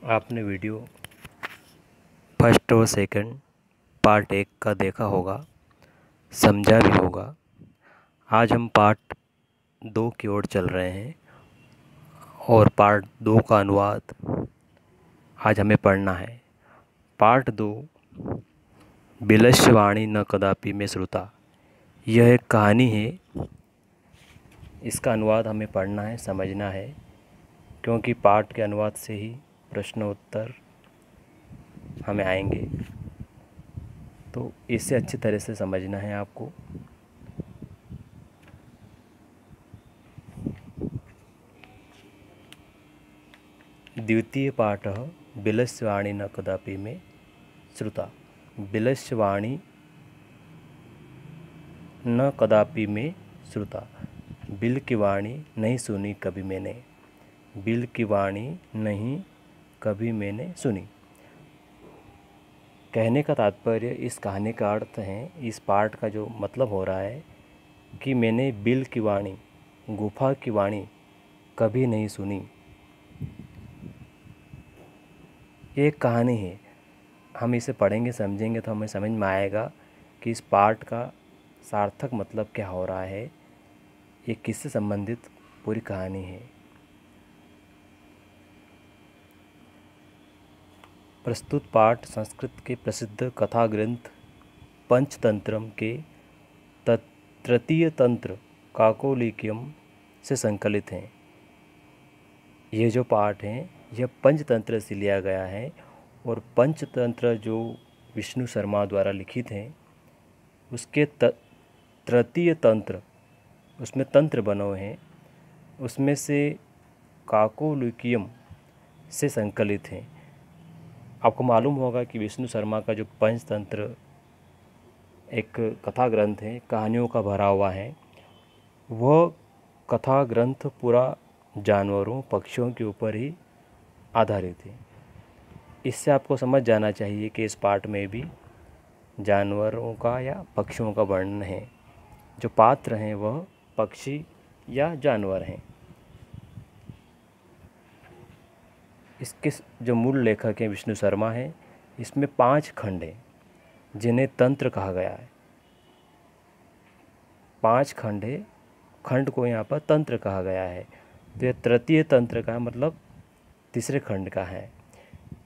आपने video first और second part 1 का देखा होगा, समझा भी होगा। आज हम पार्ट 2 की ओर चल रहे हैं और पार्ट 2 का अनुवाद आज हमें पढ़ना है। पार्ट 2 बिलस्यवाणी न कदापि में श्रुता। यह एक कहानी है। इसका अनुवाद हमें पढ़ना है, समझना है, क्योंकि पाठ के अनुवाद से ही प्रश्न उत्तर हमें आएंगे। तो इसे अच्छी तरह से समझना है आपको। द्वितीय पाठः बिलस्यवाणी न कदापि में श्रुता। बिलस्यवाणी न कदापि में श्रुता। बिल की वाणी नहीं सुनी कभी मैंने। बिल की वाणी नहीं कभी मैंने सुनी। कहने का तात्पर्य, इस कहानी का अर्थ है, इस पाठ का जो मतलब हो रहा है कि मैंने बिल की वाणी, गुफा की वाणी कभी नहीं सुनी। ये एक कहानी है। हम इसे पढ़ेंगे, समझेंगे तो हमें समझ में आएगा कि इस पाठ का सार्थक मतलब क्या हो रहा है, ये किससे संबंधित पूरी कहानी है। प्रस्तुत पाठ संस्कृत के प्रसिद्ध कथा ग्रंथ पंचतंत्रम के तृतीय तंत्र काकोलिकियम से संकलित हैं। ये जो पाठ हैं यह पंचतंत्र से लिया गया है और पंचतंत्र जो विष्णु शर्मा द्वारा लिखित हैं उसके तृतीय तंत्र, उसमें तंत्र बने हुए हैं, उसमें से काकोलिकियम से संकलित हैं। आपको मालूम होगा कि विष्णु शर्मा का जो पंचतंत्र एक कथा ग्रंथ है, कहानियों का भरा हुआ है, वह कथा ग्रंथ पूरा जानवरों, पक्षियों के ऊपर ही आधारित है। इससे आपको समझ जाना चाहिए कि इस पाठ में भी जानवरों का या पक्षियों का वर्णन है। जो पात्र हैं वह पक्षी या जानवर हैं। इसके जो मूल लेखक हैं विष्णु शर्मा हैं। इसमें 5 खंड हैं जिन्हें तंत्र कहा गया है। 5 खंड है, खंड को यहाँ पर तंत्र कहा गया है। तो यह तृतीय तंत्र का मतलब तीसरे खंड का है।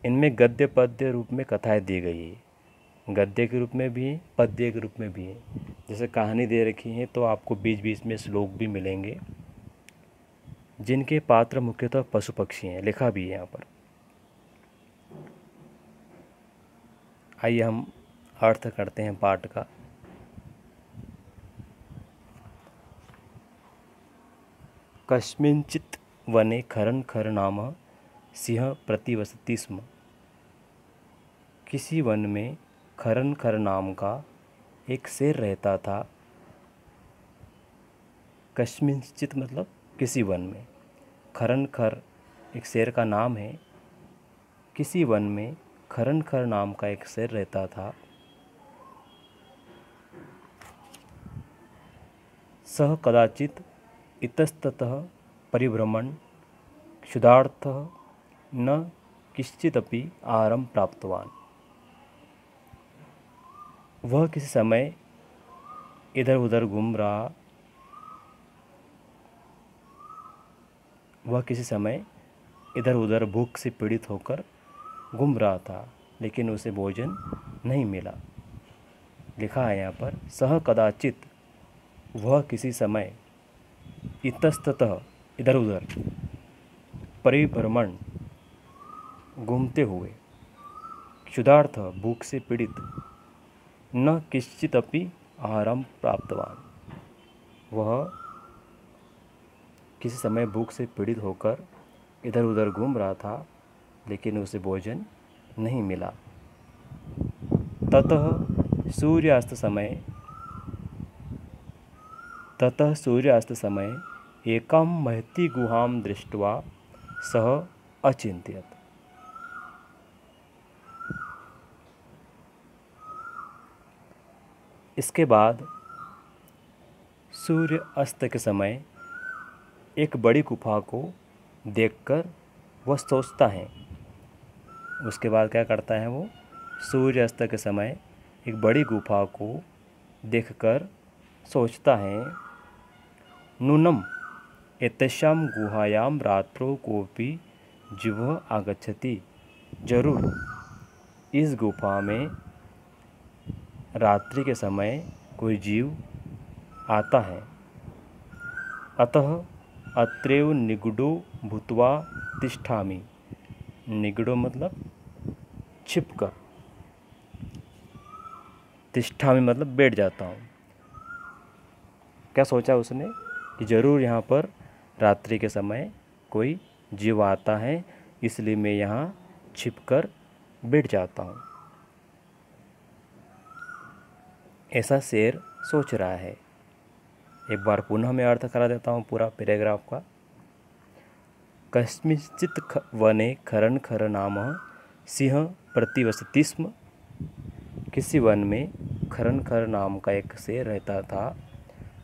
इनमें गद्य पद्य रूप में कथाएं दी गई है। गद्य के रूप में भी है, पद्य के रूप में भी है। जैसे कहानी दे रखी है तो आपको बीच बीच में श्लोक भी मिलेंगे जिनके पात्र मुख्यतः पशु पक्षी हैं। लिखा भी है यहाँ पर। आइए हम अर्थ करते हैं पाठ का। कस्मिंचित् वने खरन खर नाम सिंह प्रतिवसति स्म। किसी वन में खरन खर नाम का एक शेर रहता था। कस्मिंचित् मतलब किसी वन में। खरन खर एक शेर का नाम है। किसी वन में खरन खर नाम का एक शेर रहता था। सह कदाचित इतस्ततः परिभ्रमण क्षुधार्थः न किश्चिदपि आहारं प्राप्तवान। वह किसी समय इधर उधर घूम रहा। वह किसी समय इधर उधर भूख से पीड़ित होकर घूम रहा था, लेकिन उसे भोजन नहीं मिला। लिखा है यहाँ पर, सह कदाचित, वह किसी समय, इतस्ततः इधर उधर, परिभ्रमण घूमते हुए, क्षुधार्थ भूख से पीड़ित, न किश्चिदपि आहारं प्राप्तवान, वह किसी समय भूख से पीड़ित होकर इधर उधर घूम रहा था, लेकिन उसे भोजन नहीं मिला। ततः सूर्यास्त समय एकां महती गुहां दृष्ट्वा सः अचिंत्यत। इसके बाद सूर्य अस्त के समय एक बड़ी गुफा को देखकर वह सोचता है उसके बाद क्या करता है वो, सूर्यास्त के समय एक बड़ी गुफा को देखकर सोचता है, नूनम एतस्यां गुहायां रात्रौ कोऽपि जीवः आगच्छति। जरूर इस गुफा में रात्रि के समय कोई जीव आता है। अतः अत्रैव निगूढो भूत्वा तिष्ठामि। निगूढो मतलब छिपकर, तिष्ठामि मतलब बैठ जाता हूँ। क्या सोचा उसने कि जरूर यहाँ पर रात्रि के समय कोई जीव आता है, इसलिए मैं यहाँ छिपकर बैठ जाता हूँ। ऐसा शेर सोच रहा है। एक बार पुनः मैं अर्थ करा देता हूँ पूरा पैराग्राफ का। कस्मिंश्चित् वने खरन खर नाम सिंह प्रतिवसति स्म। किसी वन में खरन खर नाम का एक शेर रहता था।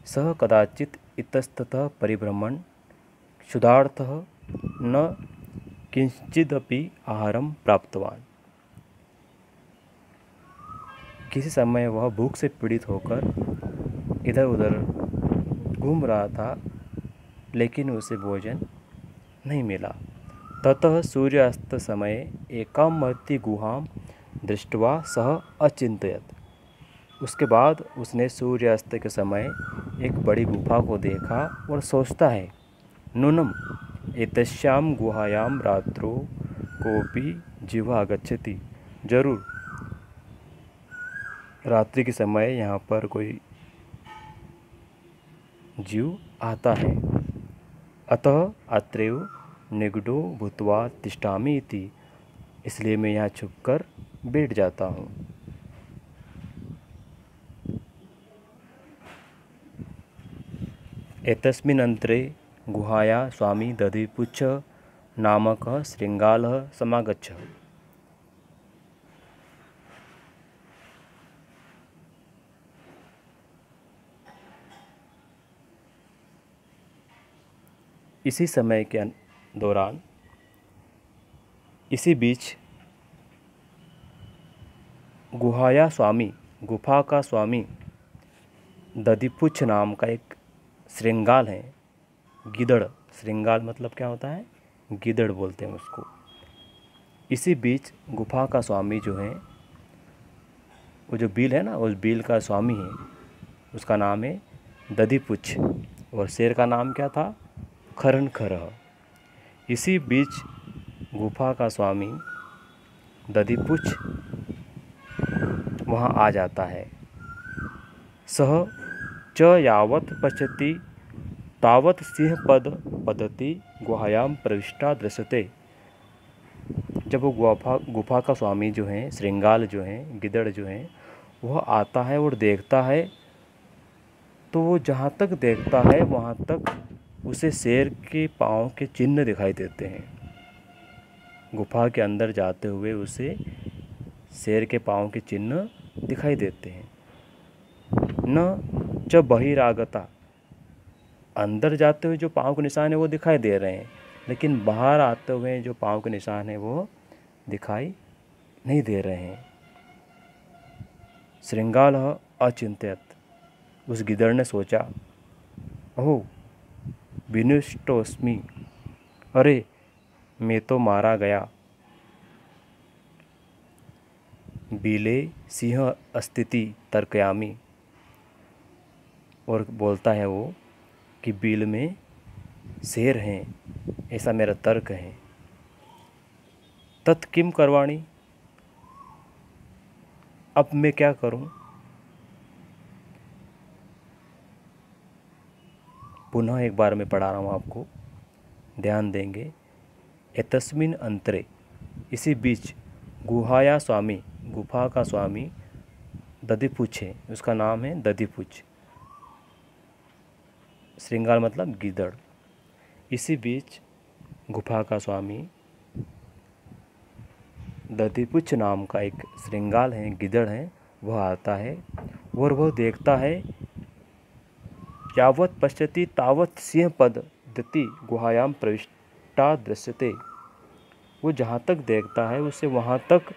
सह कदाचित इतस्ततः परिभ्रमण क्षुधार्थः न किंचिदपि आहारम प्राप्तवान। किसी समय वह भूख से पीड़ित होकर इधर उधर घूम रहा था, लेकिन उसे भोजन नहीं मिला। ततः सूर्यास्त समय एकां महती गुहां दृष्ट्वा सह अचिंतयत्। उसके बाद उसने सूर्यास्त के समय एक बड़ी गुफा को देखा और सोचता है, नूनम एतस्यां गुहायां रात्रौ कोऽपि जीवः आगच्छति। जरूर रात्रि के समय यहाँ पर कोई जीव आता है। अतः अत्रैव निगूढो भूत्वा तिष्ठामि इति। इसलिए मैं यहाँ छुपकर बैठ जाता हूँ। एतस्मिन् अंतरे गुहाया स्वामी दधिपुच्छ नामकः श्रृंगालः समागच्छः। इसी समय के दौरान, इसी बीच गुहाया स्वामी, गुफा का स्वामी दधिपुच्छ नाम का एक श्रृंगाल है। गिदड़, श्रृंगाल मतलब क्या होता है, गिदड़ बोलते हैं उसको। इसी बीच गुफा का स्वामी जो है, वो जो बील है ना, उस बील का स्वामी है, उसका नाम है दधिपुच्छ। और शेर का नाम क्या था, खरन खरह। इसी बीच गुफा का स्वामी दधिपुच्छ वहाँ आ जाता है। सह च यावत् पश्यति तावत् सिंह पदति गुहायां प्रविष्टा दृश्यते। जब वो गुफा का स्वामी जो है, श्रृंगाल जो है, गिदड़ जो है, वह आता है और देखता है, तो वो जहाँ तक देखता है वहाँ तक उसे शेर के पाँव के चिन्ह दिखाई देते हैं। गुफा के अंदर जाते हुए उसे शेर के पाँव के चिन्ह दिखाई देते हैं। न च बहिरागता, अंदर जाते हुए जो पाँव के निशान है वो दिखाई दे रहे हैं, लेकिन बाहर आते हुए जो पाँव के निशान है वो दिखाई नहीं दे रहे हैं। श्रृंगालः अचिंत्यत। उस गिदड़ ने सोचा, ओह विनिष्टोस्मि, अरे मैं तो मारा गया। बीले सिंह अस्तिति तर्कयामि। और बोलता है वो कि बील में शेर हैं, ऐसा मेरा तर्क है। तत् किम करवाणी, अब मैं क्या करूं। पुनः एक बार मैं पढ़ा रहा हूँ आपको, ध्यान देंगे। एतस्मिन् अंतरे, इसी बीच गुहाया स्वामी, गुफा का स्वामी दधिपुच्छ है, उसका नाम है दधिपुच्छ। श्रृंगाल मतलब गिदड़। इसी बीच गुफा का स्वामी दधिपुच्छ नाम का एक श्रृंगाल है, गिदड़ है, वह आता है और वह देखता है, यावत् पश्यति तावत् सिंह पदति गुहायां प्रविष्टा दृश्यते। वो जहाँ तक देखता है उसे वहाँ तक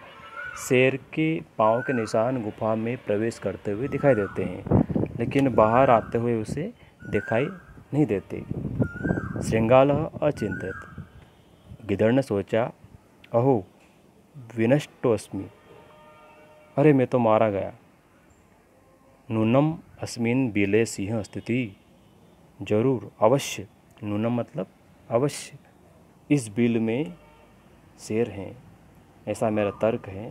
शेर के पाँव के निशान गुफा में प्रवेश करते हुए दिखाई देते हैं, लेकिन बाहर आते हुए उसे दिखाई नहीं देते। श्रृंगालः अचिंत्यत। गिदड़ ने सोचा, अहो विनष्टोऽस्मि, अरे मैं तो मारा गया। नूनम अस्मिन् बिले सिंह स्थिति, जरूर अवश्य, नूनम मतलब अवश्य, इस बिल में शेर हैं, ऐसा मेरा तर्क है।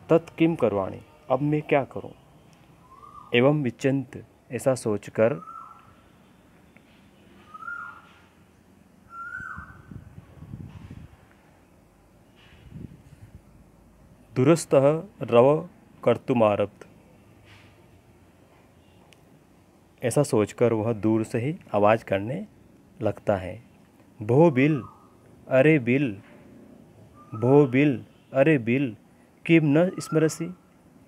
तत् किम करवाणी, अब मैं क्या करूं। एवं विचिंत, ऐसा सोचकर दुरस्तः रव कर्तुमारब्ध, ऐसा सोचकर वह दूर से ही आवाज़ करने लगता है। भो बिल, अरे बिल, भो बिल, अरे बिल, किम न स्मरसि,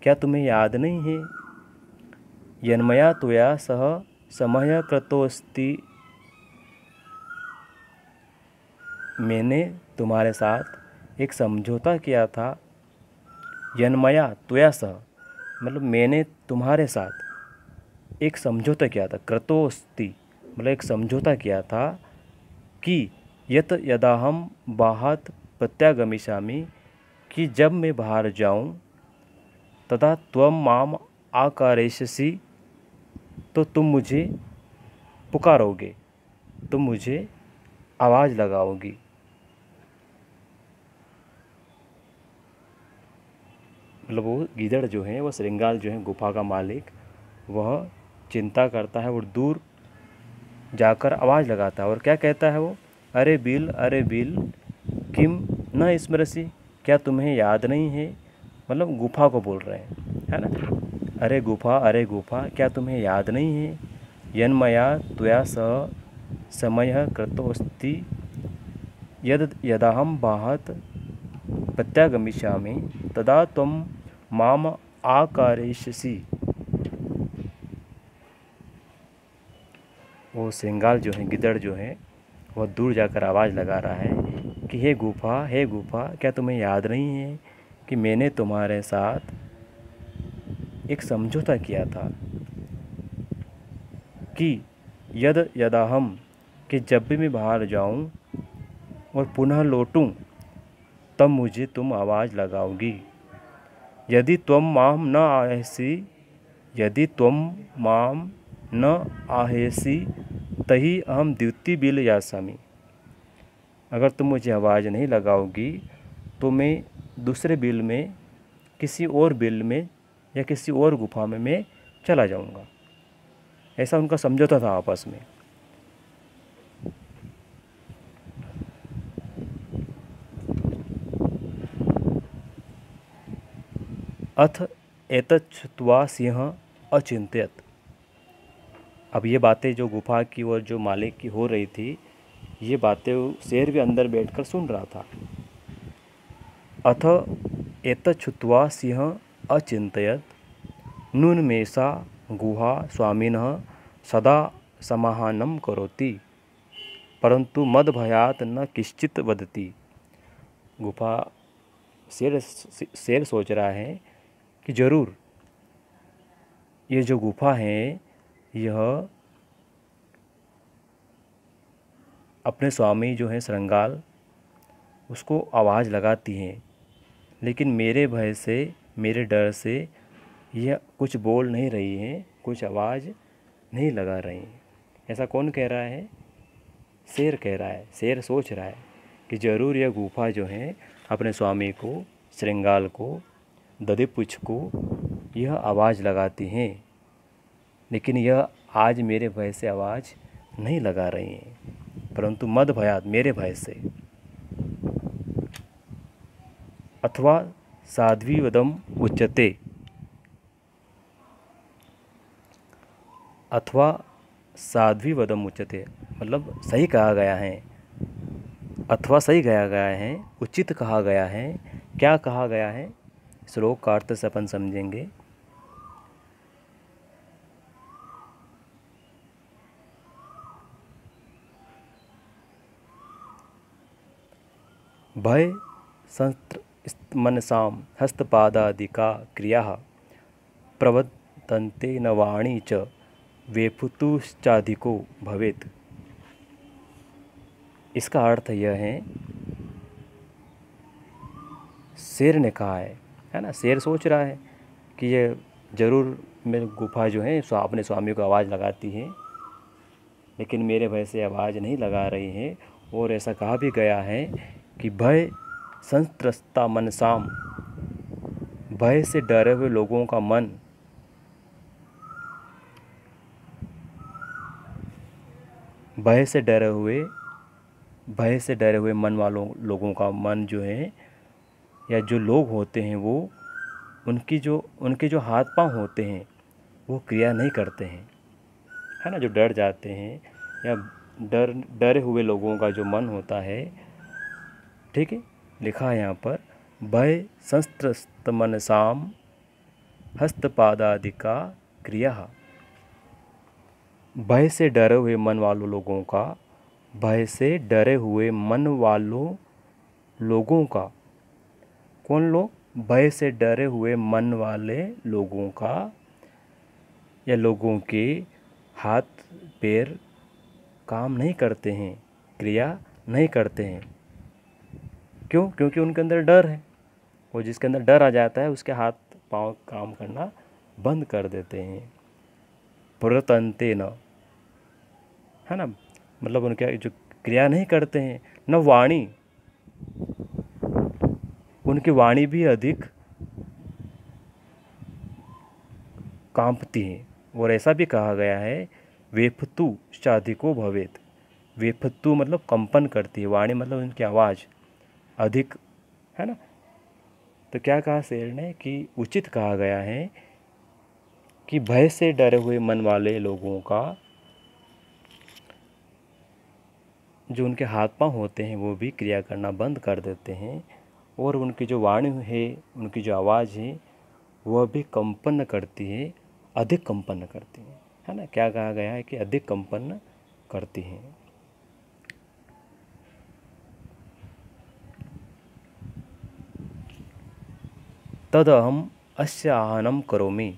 क्या तुम्हें याद नहीं है। यन्मया त्वया सह समयः कृतोऽस्ति, मैंने तुम्हारे साथ एक समझौता किया था। यन्मया त्वया सह मतलब मैंने तुम्हारे साथ एक समझौता किया था। कृतोऽस्ति मतलब एक समझौता किया था कि यत यदाहम बाहत प्रत्यागमिष्यामि, कि जब मैं बाहर जाऊं तथा त्वम माम आकारेष्यसि, तो तुम मुझे पुकारोगे, तुम मुझे आवाज़ लगाओगी। मतलब वो गीदड़ जो है, वो श्रृंगाल जो है गुफा का मालिक, वह चिंता करता है और दूर जाकर आवाज़ लगाता है और क्या कहता है वो, अरे बिल, अरे बिल, किम न स्मरसि, क्या तुम्हें याद नहीं है। मतलब गुफा को बोल रहे हैं, है ना। अरे गुफा, क्या तुम्हें याद नहीं है। यन्मया त्वया सह समयः कृतोऽस्ति, यद यदाहम बाहत प्रत्यागमिष्यामि तदा त्वं माम आकारेष्यसि। वो श्रृंगाल जो है, गिदड़ जो है, वह दूर जाकर आवाज़ लगा रहा है कि हे गुफा, हे गुफा, क्या तुम्हें याद नहीं है कि मैंने तुम्हारे साथ एक समझौता किया था कि यद यदाहम, कि जब भी मैं बाहर जाऊं और पुनः लौटूं तब मुझे तुम आवाज़ लगाओगी। यदि त्वं माम न आहेसि, यदि त्वं माम न आहेसि तही अहम द्वितीय बिल यास्यामि, अगर तुम मुझे आवाज़ नहीं लगाओगी तो मैं दूसरे बिल में, किसी और बिल में या किसी और गुफा में मैं चला जाऊंगा। ऐसा उनका समझौता था आपस में। अथ एतच्छ्रुत्वा सिंह अचिंत्यत। अब ये बातें जो गुफा की और जो मालिक की हो रही थी, ये बातें शेर भी अंदर बैठकर सुन रहा था। अथ एतच्छ्रुत्वा सिंह अचिंत्यत, नूनमेषा गुहा स्वामिनः सदा समाहनं करोति, परंतु मदभयात न किश्चित वदति। गुफा शेर सोच रहा है कि जरूर ये जो गुफा है, यह अपने स्वामी जो है श्रृंगाल, उसको आवाज़ लगाती हैं, लेकिन मेरे भय से, मेरे डर से यह कुछ बोल नहीं रही हैं, कुछ आवाज़ नहीं लगा रही हैं। ऐसा कौन कह रहा है। शेर कह रहा है। शेर सोच रहा है कि ज़रूर यह गुफा जो है अपने स्वामी को, श्रृंगाल को, दधिपुच्छ को यह आवाज़ लगाती हैं, लेकिन यह आज मेरे भय से आवाज़ नहीं लगा रही हैं, परंतु मद भयात, मेरे भय से। अथवा साध्वीवदम उच्यते, अथवा साध्वीवदम उच्यते मतलब सही कहा गया है, अथवा सही कहा गया है, उचित कहा गया है। क्या कहा गया है, श्लोक का अर्थ से अपन समझेंगे। भय संस्त्र मनसां हस्तपादादिका क्रियाः प्रवर्तन्ते न वाणी च वेफुतुश्चाधिको भवेत्। इसका अर्थ यह है, शेर ने कहा है ना, शेर सोच रहा है कि ये ज़रूर मेरी गुफा जो है अपने स्वामी को आवाज़ लगाती है, लेकिन मेरे भय से आवाज़ नहीं लगा रही है। और ऐसा कहा भी गया है कि भय संत्रस्ता मनसाम, भय से डरे हुए लोगों का मन भय से डरे हुए मन वालों लोगों का मन जो है, या जो लोग होते हैं वो उनके जो हाथ पांव होते हैं वो क्रिया नहीं करते हैं, है ना। जो डर जाते हैं या डरे हुए लोगों का जो मन होता है, ठीक है, लिखा है यहाँ पर भय संस्त्रस्त मनसाम हस्तपादादिका क्रिया। भय से डरे हुए मन वालों लोगों का, भय से डरे हुए मन वालों लोगों का, कौन लोग? भय से डरे हुए मन वाले लोगों का या लोगों के हाथ पैर काम नहीं करते हैं, क्रिया नहीं करते हैं। क्यों? क्योंकि उनके अंदर डर है, और जिसके अंदर डर आ जाता है उसके हाथ पांव काम करना बंद कर देते हैं। प्रवर्तन्ते न, है ना, मतलब उनके जो क्रिया नहीं करते हैं। न वाणी, उनकी वाणी भी अधिक कांपती है। और ऐसा भी कहा गया है वेफतु शाधिको भवेत। वेफतु मतलब कंपन करती है, वाणी मतलब उनकी आवाज़ अधिक, है ना। तो क्या कहा शेर ने कि उचित कहा गया है कि भय से डरे हुए मन वाले लोगों का जो उनके हाथ पांव होते हैं वो भी क्रिया करना बंद कर देते हैं, और उनकी जो वाणी है, उनकी जो आवाज़ है वह भी कंपन करती है, अधिक कंपन करती है ना। क्या कहा गया है कि अधिक कंपन करती हैं। तद अहम अस्य आहनम करोमि,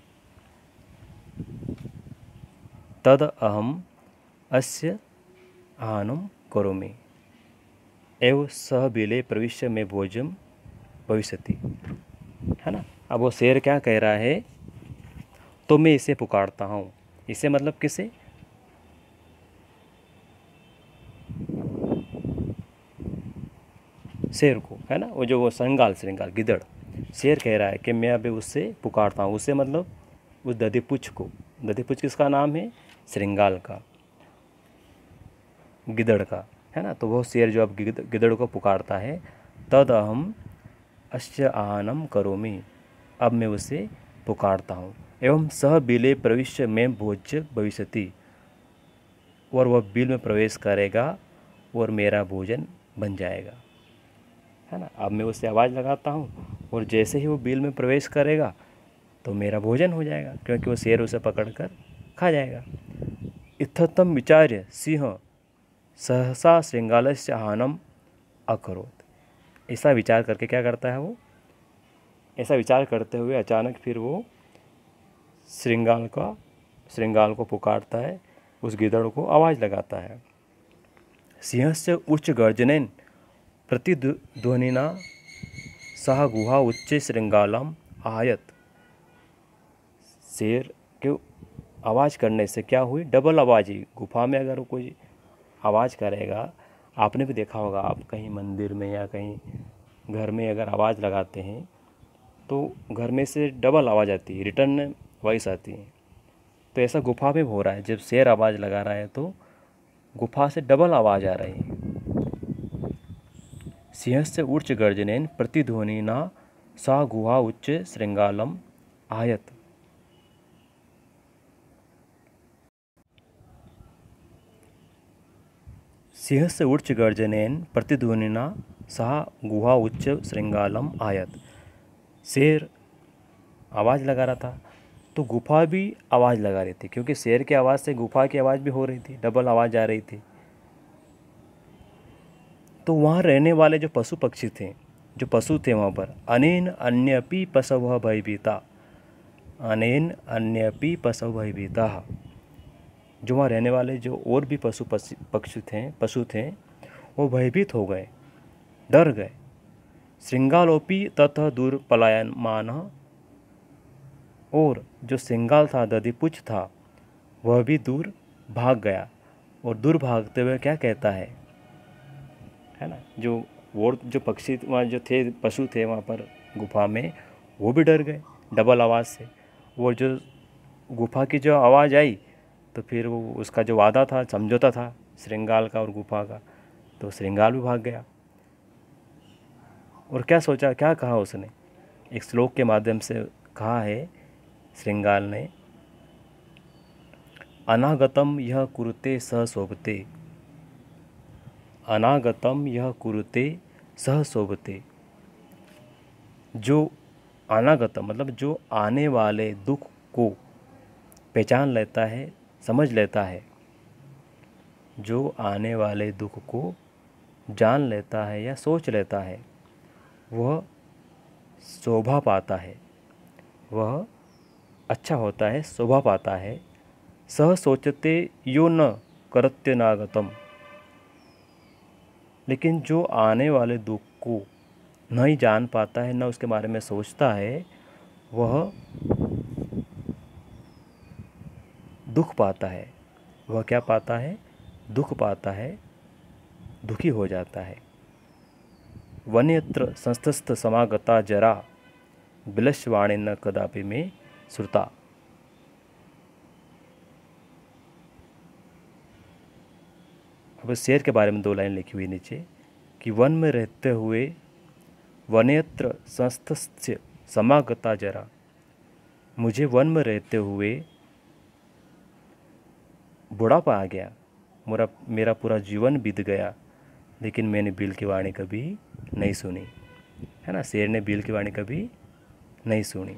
तद अहम अस्य आहनम करोमि एव सह बिले प्रविश्य में भोजम भविष्यति, है ना। अब वो शेर क्या कह रहा है, तो मैं इसे पुकारता हूँ। इसे मतलब किसे? शेर को, है ना, वो जो वो श्रृंगाल गिदड़। शेर कह रहा है कि मैं अभी उससे पुकारता हूँ। उससे मतलब उस दधिपुच्छ को। दधिपुच्छ किसका नाम है? श्रृंगाल का, गिदड़ का, है ना। तो वो शेर जो अब गिदड़ को पुकारता है, तद अहम अस्य आहनम करोमि, अब मैं उसे पुकारता हूँ। एवं सह बिले प्रविश्य में भोज्य भविष्यति, और वह बिल में प्रवेश करेगा और मेरा भोजन बन जाएगा, है ना। अब मैं उससे आवाज़ लगाता हूँ, और जैसे ही वो बिल में प्रवेश करेगा तो मेरा भोजन हो जाएगा, क्योंकि वो शेर उसे पकड़कर खा जाएगा। इत्थम विचार्य सिंह सहसा श्रृंगालस्य आहनम अकरोत्। ऐसा विचार करके क्या करता है वो? ऐसा विचार करते हुए अचानक फिर वो श्रृंगाल को पुकारता है, उस गिदड़ को आवाज़ लगाता है। सिंहस्य उच्च गर्जनेन प्रतिध्वनिना सह गुहा उच्च श्रृंगालम आयत। शेर के आवाज़ करने से क्या हुई? डबल आवाज़ ही। गुफा में अगर कोई आवाज़ करेगा, आपने भी देखा होगा, आप कहीं मंदिर में या कहीं घर में अगर आवाज़ लगाते हैं तो घर में से डबल आवाज़ आती है, रिटर्न वॉइस आती है। तो ऐसा गुफा में हो रहा है, जब शेर आवाज़ लगा रहा है तो गुफा से डबल आवाज़ आ रही है। सिंहस्य उच्च गर्जनेन प्रतिध्वनिना सा गुहा उच्च श्रृंगालम आयत। सिंहस्य उच्च गर्जनेन प्रतिध्वनिना सह गुहा उच्च श्रृंगालम आयत। शेर आवाज़ लगा रहा था तो गुफा भी आवाज़ लगा रही थी, क्योंकि शेर की आवाज़ से गुफा की आवाज़ भी हो रही थी, डबल आवाज़ आ रही थी। तो वहाँ रहने वाले जो पशु पक्षी थे, जो पशु थे वहाँ पर, अनेन अन्यपि पशवः भयभीता, अनेन अन्यपि पशवः भयभीता, जो वहाँ रहने वाले जो और भी पशु थे वो भयभीत हो गए, डर गए। श्रृंगालोपी ततः दूर पलायमान, और जो श्रृंगाल था, दधिपुच्छ था, वह भी दूर भाग गया। और दूर भागते हुए क्या कहता है ना, जो और जो पक्षी वहाँ जो थे, पशु थे वहाँ पर गुफा में, वो भी डर गए डबल आवाज़ से। वो जो गुफा की जो आवाज़ आई तो फिर वो उसका जो वादा था, समझौता था श्रृंगाल का और गुफा का, तो श्रृंगाल भी भाग गया। और क्या सोचा, क्या कहा उसने, एक श्लोक के माध्यम से कहा है श्रृंगाल ने, अनागतम यह कुरुते सह शोभते, अनागतम यह कुरुते सह शोभते। जो अनागतम मतलब जो आने वाले दुख को पहचान लेता है, समझ लेता है, जो आने वाले दुख को जान लेता है या सोच लेता है, वह शोभा पाता है, वह अच्छा होता है, शोभा पाता है। सह सोचते यो न करत्य नागतम, लेकिन जो आने वाले दुख को नहीं जान पाता है, न उसके बारे में सोचता है, वह दुख पाता है। वह क्या पाता है, दुख पाता है, दुखी हो जाता है। वन्यत्र संस्थस्थ समागता जरा, बिलशवाणी न कदापि में श्रुता। अब शेर के बारे में 2 लाइन लिखी हुई नीचे कि वन में रहते हुए वन्यत्र संस्थस्य समागता जरा, मुझे वन में रहते हुए बुढ़ापा आ गया, मेरा पूरा जीवन बीत गया, लेकिन मैंने बिल की वाणी कभी नहीं सुनी, है ना। शेर ने बिल की वाणी कभी नहीं सुनी।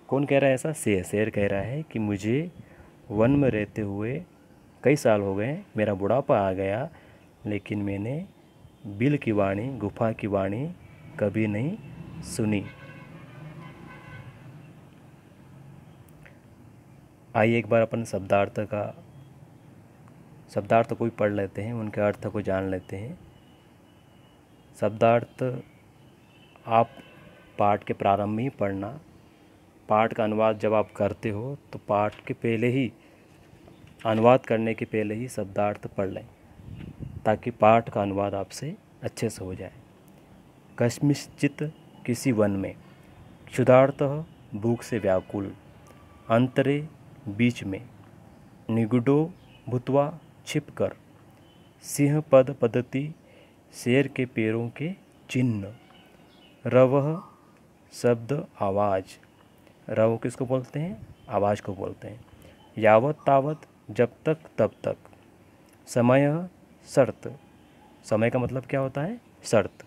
कौन कह रहा है ऐसा, शेर कह रहा है कि मुझे वन में रहते हुए कई साल हो गए, मेरा बुढ़ापा आ गया, लेकिन मैंने बिल की वाणी, गुफा की वाणी कभी नहीं सुनी। आइए एक बार अपन शब्दार्थ को भी पढ़ लेते हैं, उनके अर्थ को जान लेते हैं। शब्दार्थ आप पाठ के प्रारंभ में ही पढ़ना। पाठ का अनुवाद जब आप करते हो तो पाठ के पहले ही, अनुवाद करने के पहले ही शब्दार्थ पढ़ लें, ताकि पाठ का अनुवाद आपसे अच्छे से हो जाए। कस्मिंश्चित् किसी वन में, क्षुधार्तः भूख से व्याकुल, अंतरे बीच में, निगुडो भूत्वा छिपकर, सिंह पद पद्धति शेर के पैरों के चिन्ह, रवह शब्द आवाज़, रव किसको बोलते हैं, आवाज़ को बोलते हैं। यावत तावत जब तक तब तक, समय शर्त, समय का मतलब क्या होता है, शर्त।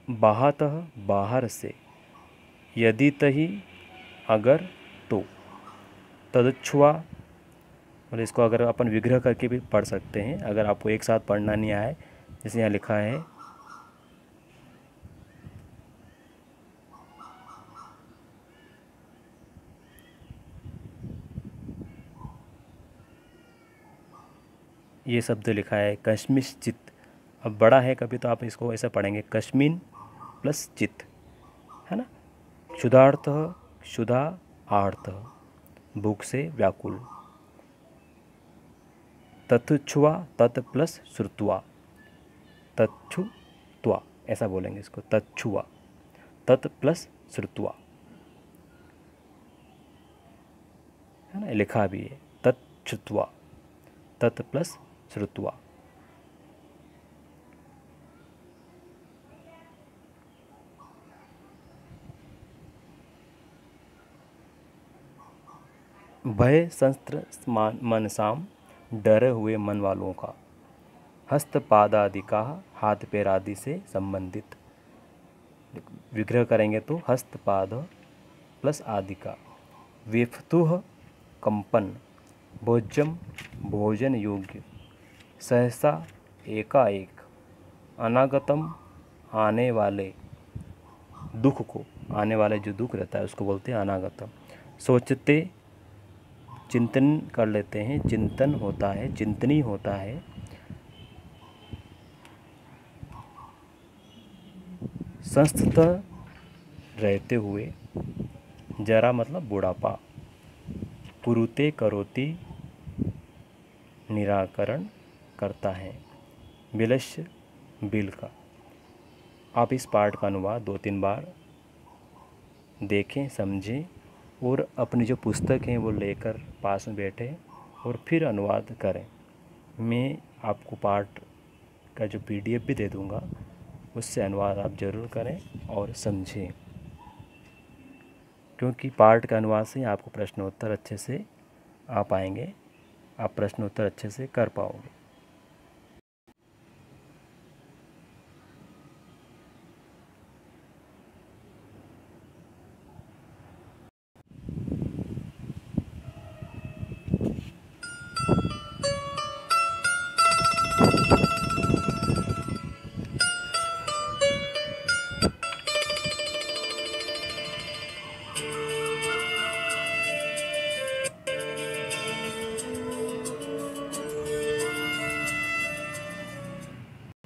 बाहतः बाहर से, यदि तही अगर तो, तदच्छुआ, मतलब इसको अगर अपन विग्रह करके भी पढ़ सकते हैं, अगर आपको एक साथ पढ़ना नहीं आए, जैसे यहाँ लिखा है, ये शब्द लिखा है कश्मिश्चित। अब बड़ा है, कभी तो आप इसको ऐसा पढ़ेंगे कश्मीन प्लस चित, है ना। क्षुधार्थ, क्षुधा आर्थ, भूख से व्याकुल। तत्छुआ, तत् प्लस श्रुत्वा, तच्छुत्वा, ऐसा बोलेंगे इसको, तच्छुआ, तत् प्लस श्रुत्वा, है ना, लिखा भी है तच्छुत्वा, तत् प्लस श्रुत्वा। भय संस्त्र मनसाम, डरे हुए मन वालों का, हस्तपाद आदि का, हाथ पैर आदि से संबंधित। विग्रह करेंगे तो हस्तपाद प्लस आदि का, वेफतुह कंपन, भोज्यम भोजन योग्य, सहसा एकाएक, अनागतम आने वाले दुख को, आने वाले जो दुख रहता है उसको बोलते हैं अनागतम। सोचते चिंतन कर लेते हैं, चिंतन होता है, चिंतनी होता है। संस्थित रहते हुए, जरा मतलब बुढ़ापा। कुरुते करोति निराकरण करता है, विलस्य बिल का। आप इस पाठ का अनुवाद 2-3 बार देखें, समझें और अपनी जो पुस्तक हैं वो लेकर पास में बैठे और फिर अनुवाद करें। मैं आपको पाठ का जो PDF भी दे दूँगा, उससे अनुवाद आप ज़रूर करें और समझें, क्योंकि पाठ का अनुवाद से आपको प्रश्नोत्तर अच्छे से आ पाएंगे, आप प्रश्नोत्तर अच्छे से कर पाओगे।